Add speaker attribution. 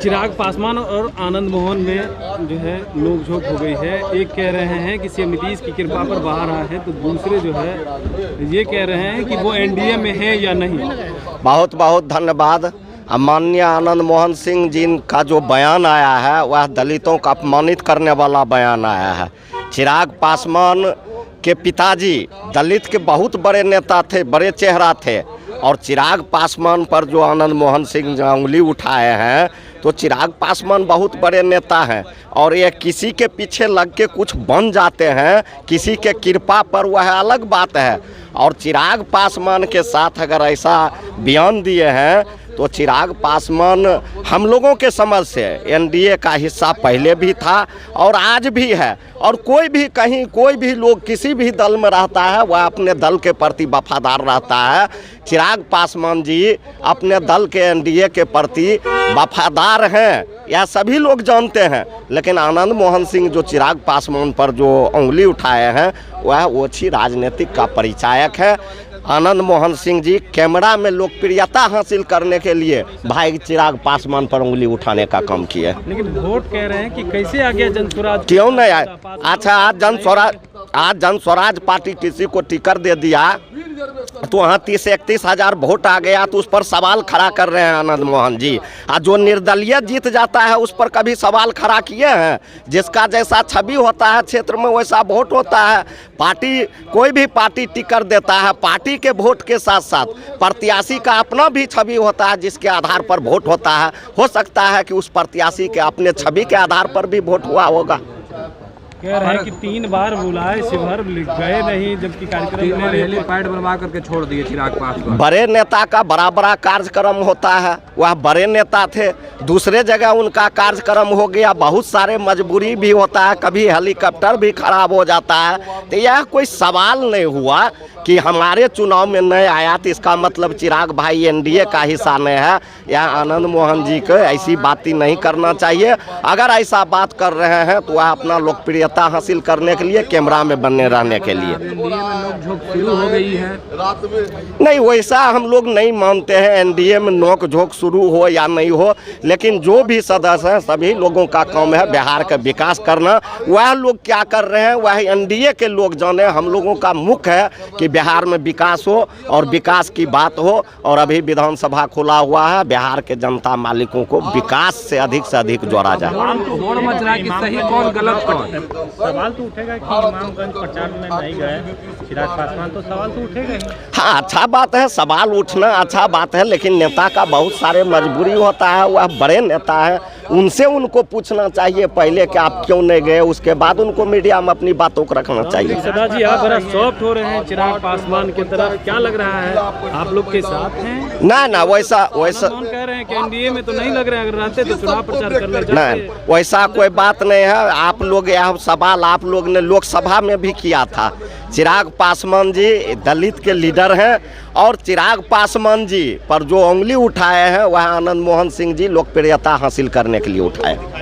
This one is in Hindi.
Speaker 1: चिराग पासवान और आनंद मोहन में जो है नोकझोंक हो गई है। एक कह रहे हैं कि सीएम नीतीश की कृपा पर बाहर आए हैं, तो दूसरे जो है ये कह रहे हैं कि वो एनडीए में है या नहीं।
Speaker 2: बहुत बहुत धन्यवाद। माननीय आनंद मोहन सिंह जी का जो बयान आया है वह दलितों का अपमानित करने वाला बयान आया है। चिराग पासवान के पिताजी दलित के बहुत बड़े नेता थे, बड़े चेहरा थे, और चिराग पासवान पर जो आनंद मोहन सिंह उंगली उठाए हैं, तो चिराग पासवान बहुत बड़े नेता हैं और ये किसी के पीछे लग के कुछ बन जाते हैं, किसी के कृपा पर, वह अलग बात है। और चिराग पासवान के साथ अगर ऐसा बयान दिए हैं तो चिराग पासवान हम लोगों के समझ से एनडीए का हिस्सा पहले भी था और आज भी है। और कोई भी कहीं कोई भी लोग किसी भी दल में रहता है वह अपने दल के प्रति वफादार रहता है। चिराग पासवान जी अपने दल के एनडीए के प्रति वफादार हैं, यह सभी लोग जानते हैं। लेकिन आनंद मोहन सिंह जो चिराग पासवान पर जो उंगली उठाए हैं वह ओछी राजनीतिक का परिचायक है। आनंद मोहन सिंह जी कैमरा में लोकप्रियता हासिल करने के लिए भाई चिराग पासवान पर उंगली उठाने का काम किए।
Speaker 1: लेकिन वोट कह रहे हैं कि कैसे आ गया जनस्वराज,
Speaker 2: क्यों नहीं आए? अच्छा, आज जनस्वराज पार्टी किसी को टिकट दे दिया तो वहाँ 30-31 हज़ार वोट आ गया, तो उस पर सवाल खड़ा कर रहे हैं आनंद मोहन जी। और जो निर्दलीय जीत जाता है उस पर कभी सवाल खड़ा किए हैं? जिसका जैसा छवि होता है क्षेत्र में वैसा वोट होता है। पार्टी कोई भी पार्टी टिकट देता है, पार्टी के वोट के साथ साथ प्रत्याशी का अपना भी छवि होता है जिसके आधार पर वोट होता है। हो सकता है कि उस प्रत्याशी के अपने छवि के आधार पर भी वोट हुआ होगा।
Speaker 1: कह रहे हैं कि 3 बार बुलाए शिवहर गए नहीं, जबकि कार्यक्रम में
Speaker 3: हेलीपैड बनवा करके छोड़ दिए चिराग पासवान।
Speaker 2: बड़े नेता का बड़ा बड़ा कार्यक्रम होता है, वह बड़े नेता थे, दूसरे जगह उनका कार्यक्रम हो गया। बहुत सारे मजबूरी भी होता है, कभी हेलीकॉप्टर भी खराब हो जाता है। तो यह कोई सवाल नहीं हुआ कि हमारे चुनाव में नहीं आया तो इसका मतलब चिराग भाई एनडीए का हिस्सा नहीं है। यह आनंद मोहन जी को ऐसी बातें नहीं करना चाहिए। अगर ऐसा बात कर रहे हैं तो वह अपना लोकप्रियता हासिल करने के लिए, कैमरा में बने रहने के लिए।
Speaker 3: एनडीए में नोकझोंक शुरू हो गई है।
Speaker 2: नहीं, वैसा हम लोग नहीं मानते हैं एनडीए में नोकझोंक शुरू हो या नहीं हो। लेकिन जो भी सदस्य हैं सभी लोगों का काम है बिहार का विकास करना। वह लोग क्या कर रहे हैं वह एनडीए के लोग जाने। हम लोगों का मुख्य है कि बिहार में विकास हो और विकास की बात हो। और अभी विधानसभा खुला हुआ है, बिहार के जनता मालिकों को विकास से अधिक जोड़ा जाए।
Speaker 3: सही कौन गलत कौन?
Speaker 1: सवाल तो उठेगा कि इमामगंज प्रचार में नहीं गए चिराग पासवान, तो सवाल तो उठेगा ही।
Speaker 2: हाँ, अच्छा बात है, सवाल उठना अच्छा बात है। लेकिन नेता का बहुत सारे मजबूरी होता है, वह बड़े नेता है, उनसे उनको पूछना चाहिए पहले कि आप क्यों नहीं गए। उसके बाद उनको मीडिया में अपनी बातों को रखना चाहिए।
Speaker 1: सदा जी आप बड़ा सॉफ्ट हो रहे हैं चिराग पासवान की तरफ, क्या लग रहा है आप लोग के साथ हैं?
Speaker 2: ना वैसा
Speaker 1: कह रहे हैं कि एनडीए में तो नहीं लग रहे हैं, अगर रहते तो चुनाव प्रचार करने जाते।
Speaker 2: नहीं, वैसा कोई बात नहीं है। आप लोग यह सवाल आप लोग ने लोकसभा में भी किया था। चिराग पासवान जी दलित के लीडर हैं और चिराग पासवान जी पर जो उंगली उठाए हैं वह आनंद मोहन सिंह जी लोकप्रियता हासिल करने के लिए उठाए।